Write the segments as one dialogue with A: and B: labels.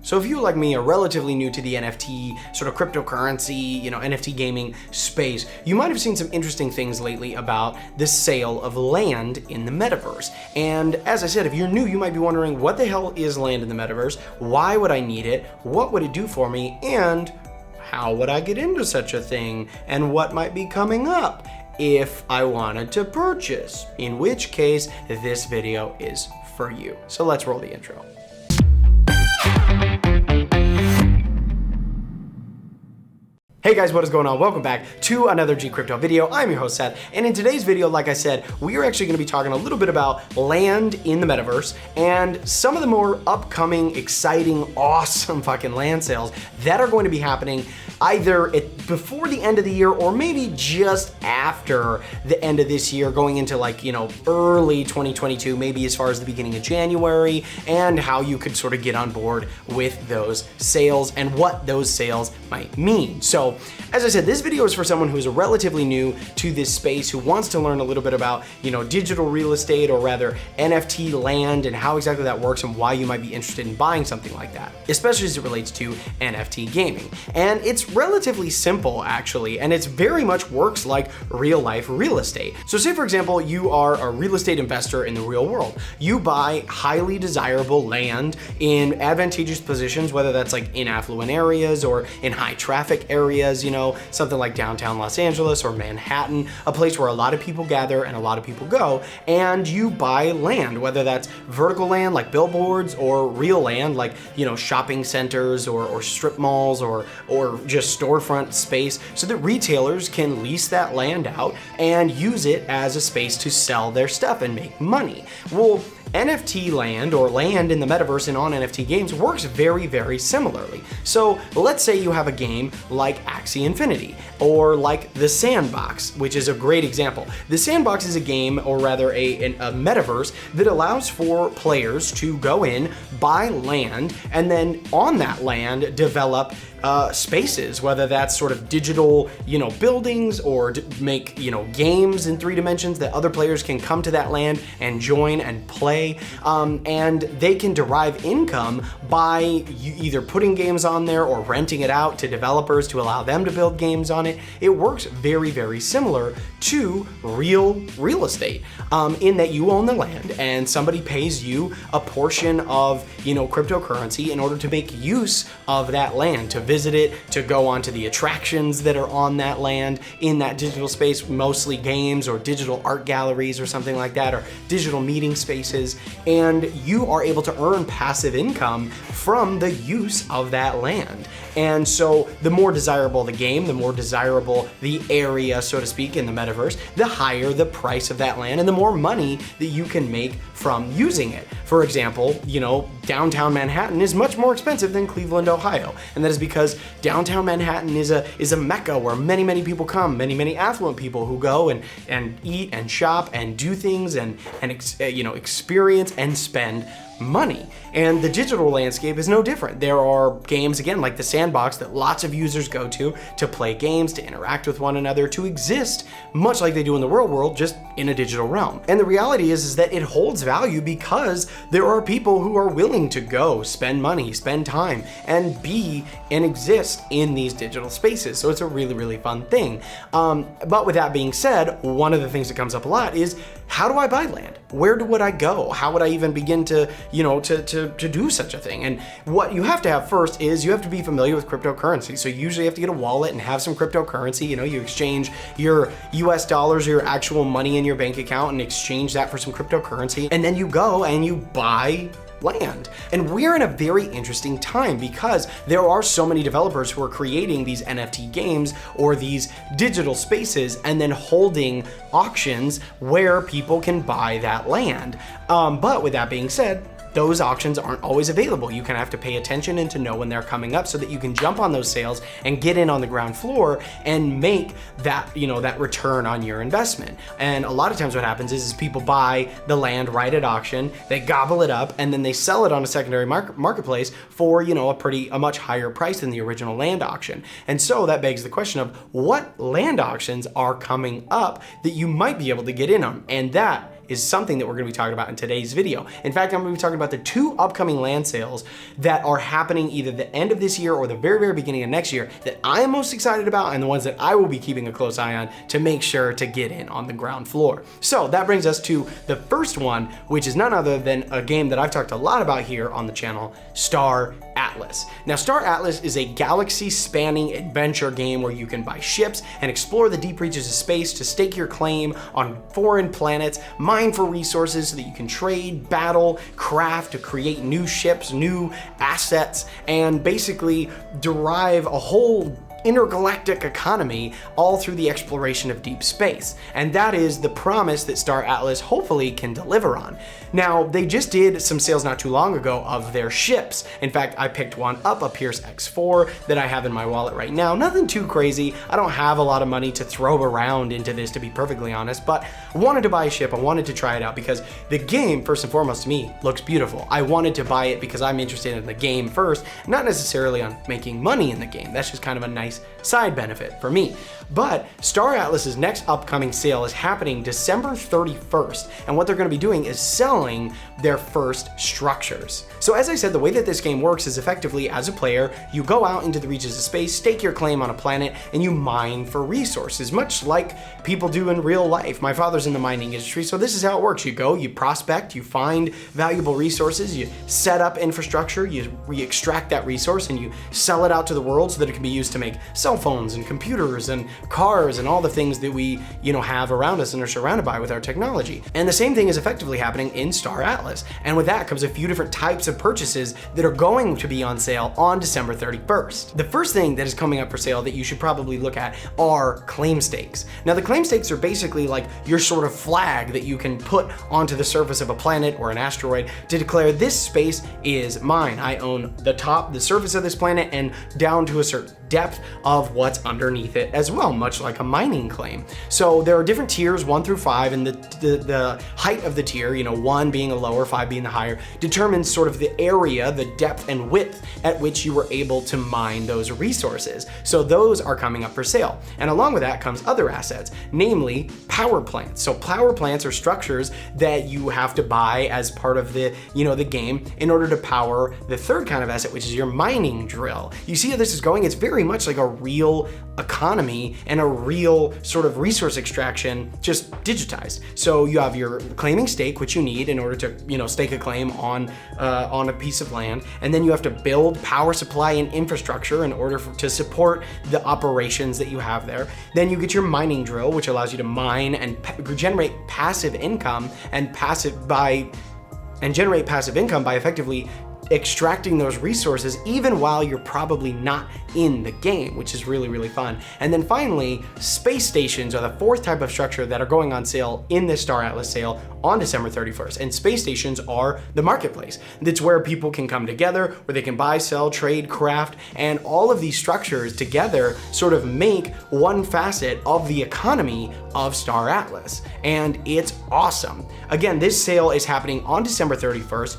A: So if you, like me, are relatively new to the NFT, sort of cryptocurrency, NFT gaming space, you might have seen some interesting things lately about the sale of land in the metaverse. And as I said, if you're new, you might be wondering, what the hell is land in the metaverse? Why would I need it? What would it do for me? And how would I get into such a thing? And what might be coming up if I wanted to purchase? In which case, this video is for you. So let's roll the intro. Hey guys, what is going on? Welcome back to another Gcrypto video. I'm your host Seth, and in today's video, like I said, we are actually going to be talking a little bit about land in the metaverse and some of the more upcoming, exciting, awesome fucking land sales that are going to be happening either before the end of the year or maybe just after the end of this year, going into early 2022, maybe as far as the beginning of January, and how you could sort of get on board with those sales and what those sales might mean. So, as I said, this video is for someone who's relatively new to this space, who wants to learn a little bit about, digital real estate, or rather NFT land, and how exactly that works and why you might be interested in buying something like that, especially as it relates to NFT gaming. And it's relatively simple, actually, and it's very much works like real life real estate. So say, for example, you are a real estate investor in the real world. You buy highly desirable land in advantageous positions, whether that's like in affluent areas or in high traffic areas, something like downtown Los Angeles or Manhattan, a place where a lot of people gather and a lot of people go, and you buy land, whether that's vertical land like billboards or real land like, shopping centers or strip malls or just storefront space, so that retailers can lease that land out and use it as a space to sell their stuff and make money. Well, NFT land, or land in the metaverse and on NFT games, works very, very similarly. So let's say you have a game like Axie Infinity, or like The Sandbox, which is a great example. The Sandbox is a game, or rather a metaverse, that allows for players to go in, buy land, and then on that land develop spaces, whether that's sort of digital, buildings, or make, games in 3 dimensions that other players can come to that land and join and play. And they can derive income by either putting games on there or renting it out to developers to allow them to build games on it. It works very, very similar to real estate, in that you own the land and somebody pays you a portion of, cryptocurrency in order to make use of that land, to visit it, to go onto the attractions that are on that land in that digital space, mostly games or digital art galleries or something like that, or digital meeting spaces, and you are able to earn passive income from the use of that land. And so the more desirable the game, the more desirable the area, so to speak, in the metaverse, the higher the price of that land and the more money that you can make from using it. For example, downtown Manhattan is much more expensive than Cleveland, Ohio. And that is because downtown Manhattan is a mecca where many, many people come, many affluent people who go and eat and shop and do things and experience and spend money. And the digital landscape is no different. There are games, again, like The Sandbox, that lots of users go to play games, to interact with one another, to exist much like they do in the real world, just in a digital realm. And the reality is that it holds value because there are people who are willing to go spend money, spend time, and be and exist in these digital spaces. So it's a really, really fun thing. But with that being said, one of the things that comes up a lot is, how do I buy land? Where would I go? How would I even begin to do such a thing? And what you have to have first is you have to be familiar with cryptocurrency. So you usually have to get a wallet and have some cryptocurrency. You exchange your US dollars, your actual money in your bank account, and exchange that for some cryptocurrency. And then you go and you buy land. And we're in a very interesting time because there are so many developers who are creating these NFT games or these digital spaces and then holding auctions where people can buy that land. But with that being said, those auctions aren't always available. You kind of have to pay attention and to know when they're coming up so that you can jump on those sales and get in on the ground floor and make that, that return on your investment. And a lot of times what happens is people buy the land right at auction, they gobble it up, and then they sell it on a secondary marketplace for, a much higher price than the original land auction. And so that begs the question of what land auctions are coming up that you might be able to get in on. And that is something that we're gonna be talking about in today's video. In fact, I'm gonna be talking about the 2 upcoming land sales that are happening either the end of this year or the very, very beginning of next year that I am most excited about, and the ones that I will be keeping a close eye on to make sure to get in on the ground floor. So that brings us to the first one, which is none other than a game that I've talked a lot about here on the channel, Star Atlas. Now, Star Atlas is a galaxy-spanning adventure game where you can buy ships and explore the deep reaches of space to stake your claim on foreign planets, mine for resources so that you can trade, battle, craft to create new ships, new assets, and basically derive a whole intergalactic economy all through the exploration of deep space. And that is the promise that Star Atlas hopefully can deliver on. Now, they just did some sales not too long ago of their ships. In fact, I picked one up, a Pierce X4 that I have in my wallet right now. Nothing too crazy. I don't have a lot of money to throw around into this, to be perfectly honest, but I wanted to buy a ship. I wanted to try it out because the game, first and foremost to me, looks beautiful. I wanted to buy it because I'm interested in the game first, not necessarily on making money in the game. That's just kind of a nice side benefit for me. But Star Atlas's next upcoming sale is happening December 31st, and what they're going to be doing is selling their first structures. So as I said, the way that this game works is effectively, as a player, you go out into the reaches of space, stake your claim on a planet, and you mine for resources, much like people do in real life. My father's in the mining industry, so this is how it works. You go, you prospect, you find valuable resources, you set up infrastructure, you extract that resource, and you sell it out to the world so that it can be used to make cell phones and computers and cars and all the things that we, have around us and are surrounded by with our technology. And the same thing is effectively happening in Star Atlas. And with that comes a few different types of purchases that are going to be on sale on December 31st. The first thing that is coming up for sale that you should probably look at are claim stakes. Now, the claim stakes are basically like your sort of flag that you can put onto the surface of a planet or an asteroid to declare this space is mine. I own the surface of this planet and down to a certain depth of what's underneath it as well, much like a mining claim. So there are different tiers, 1 through 5, and the height of the tier, 1 being a lower, 5 being the higher, determines sort of the area, the depth and width at which you were able to mine those resources. So those are coming up for sale. And along with that comes other assets, namely power plants. So power plants are structures that you have to buy as part of the game in order to power the third kind of asset, which is your mining drill. You see how this is going? It's very much like a real economy and a real sort of resource extraction, just digitized. So you have your claiming stake, which you need in order to, stake a claim on a piece of land, and then you have to build power supply and infrastructure in order to support the operations that you have there. Then you get your mining drill, which allows you to mine and generate passive income by effectively extracting those resources even while you're probably not in the game, which is really, really fun. And then finally, space stations are the fourth type of structure that are going on sale in this Star Atlas sale on December 31st. And space stations are the marketplace. That's where people can come together, where they can buy, sell, trade, craft, and all of these structures together sort of make one facet of the economy of Star Atlas. And it's awesome. Again, this sale is happening on December 31st.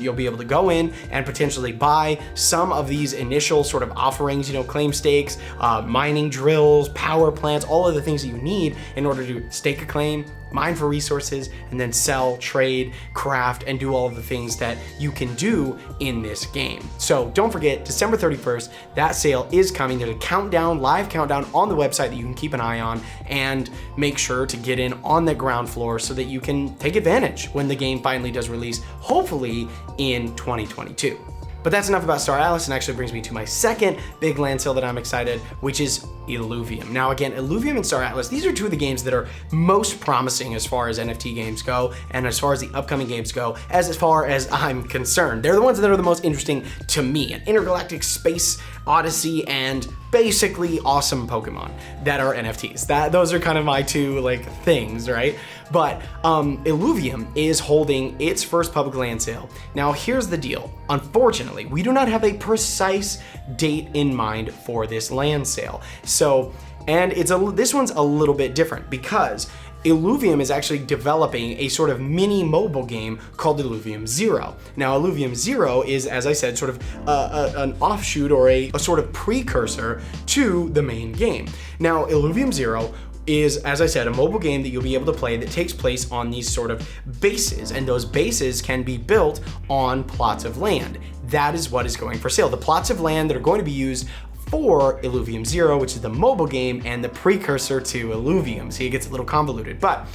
A: You'll be able to go in and potentially buy some of these initial sort of offerings, claim stakes, mining drills, power plants, all of the things that you need in order to stake a claim, mine for resources, and then sell, trade, craft, and do all of the things that you can do in this game. So don't forget, December 31st, that sale is coming. There's a live countdown on the website that you can keep an eye on, and make sure to get in on the ground floor so that you can take advantage when the game finally does release, hopefully in 2022. But that's enough about Star Atlas, and actually brings me to my second big land sale that I'm excited, which is Illuvium. Now again, Illuvium and Star Atlas, these are two of the games that are most promising as far as NFT games go, and as far as the upcoming games go, as far as I'm concerned. They're the ones that are the most interesting to me. An intergalactic space odyssey and basically awesome Pokemon that are NFTs. Those are kind of my two things, right? But Illuvium is holding its first public land sale. Now here's the deal. Unfortunately, we do not have a precise date in mind for this land sale. This one's a little bit different because Illuvium is actually developing a sort of mini mobile game called Illuvium Zero. Now, Illuvium Zero is, as I said, sort of an offshoot or a sort of precursor to the main game. Now, Illuvium Zero is, as I said, a mobile game that you'll be able to play that takes place on these sort of bases, and those bases can be built on plots of land. That is what is going for sale. The plots of land that are going to be used for Illuvium Zero, which is the mobile game and the precursor to Illuvium. See, it gets a little convoluted, but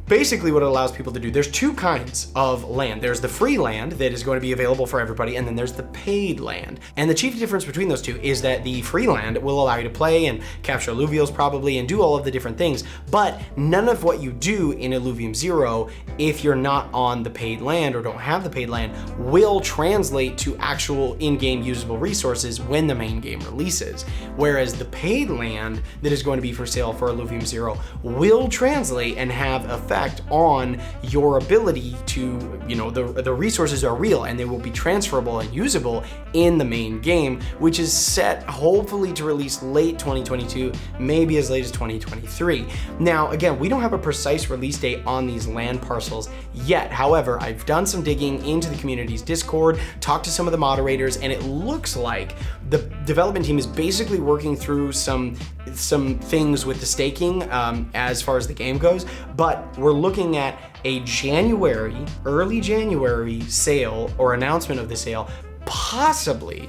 A: basically what it allows people to do, there's two kinds of land. There's the free land that is going to be available for everybody, and then there's the paid land. And the chief difference between those two is that the free land will allow you to play and capture alluvials probably and do all of the different things, but none of what you do in Illuvium Zero, if you're not on the paid land or don't have the paid land, will translate to actual in-game usable resources when the main game releases. Whereas the paid land that is going to be for sale for Illuvium Zero will translate and have effect on your ability to, the resources are real and they will be transferable and usable in the main game, which is set hopefully to release late 2022, maybe as late as 2023. Now, again, we don't have a precise release date on these land parcels yet. However, I've done some digging into the community's Discord, talked to some of the moderators, and it looks like the development team is basically working through some things with the staking as far as the game goes, but we're looking at a early January sale or announcement of the sale, possibly,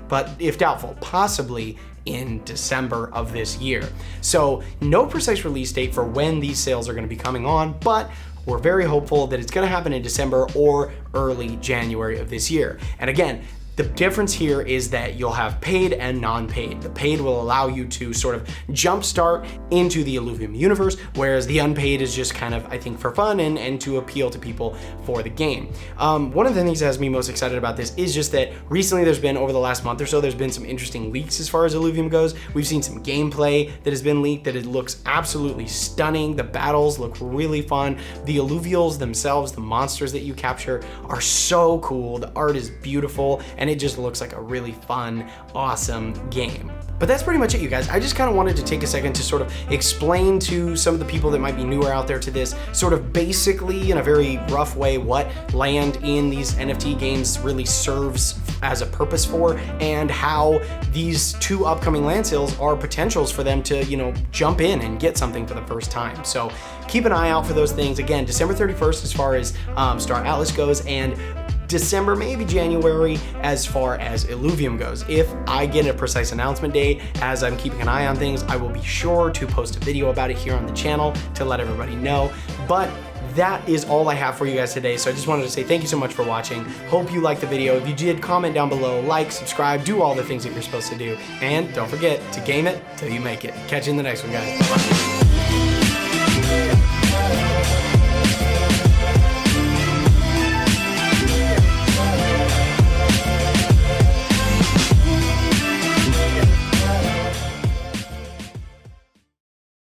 A: but if doubtful, possibly in December of this year. So no precise release date for when these sales are going to be coming on, but we're very hopeful that it's going to happen in December or early January of this year. And again, the difference here is that you'll have paid and non-paid. The paid will allow you to sort of jumpstart into the Illuvium universe, whereas the unpaid is just kind of, I think, for fun and to appeal to people for the game. One of the things that has me most excited about this is just that recently over the last month or so, there's been some interesting leaks as far as Illuvium goes. We've seen some gameplay that has been leaked that it looks absolutely stunning. The battles look really fun. The alluvials themselves, the monsters that you capture, are so cool. The art is beautiful, and it just looks like a really fun, awesome game. But that's pretty much it, you guys. I just kind of wanted to take a second to sort of explain to some of the people that might be newer out there to this, sort of basically in a very rough way, what land in these NFT games really serves as a purpose for, and how these two upcoming land sales are potentials for them to, jump in and get something for the first time. So keep an eye out for those things. Again, December 31st as far as Star Atlas goes, and December, maybe January, as far as Illuvium goes. If I get a precise announcement date, as I'm keeping an eye on things, I will be sure to post a video about it here on the channel to let everybody know. But that is all I have for you guys today. So I just wanted to say thank you so much for watching. Hope you liked the video. If you did, comment down below, like, subscribe, do all the things that you're supposed to do. And don't forget to game it till you make it. Catch you in the next one, guys. Bye.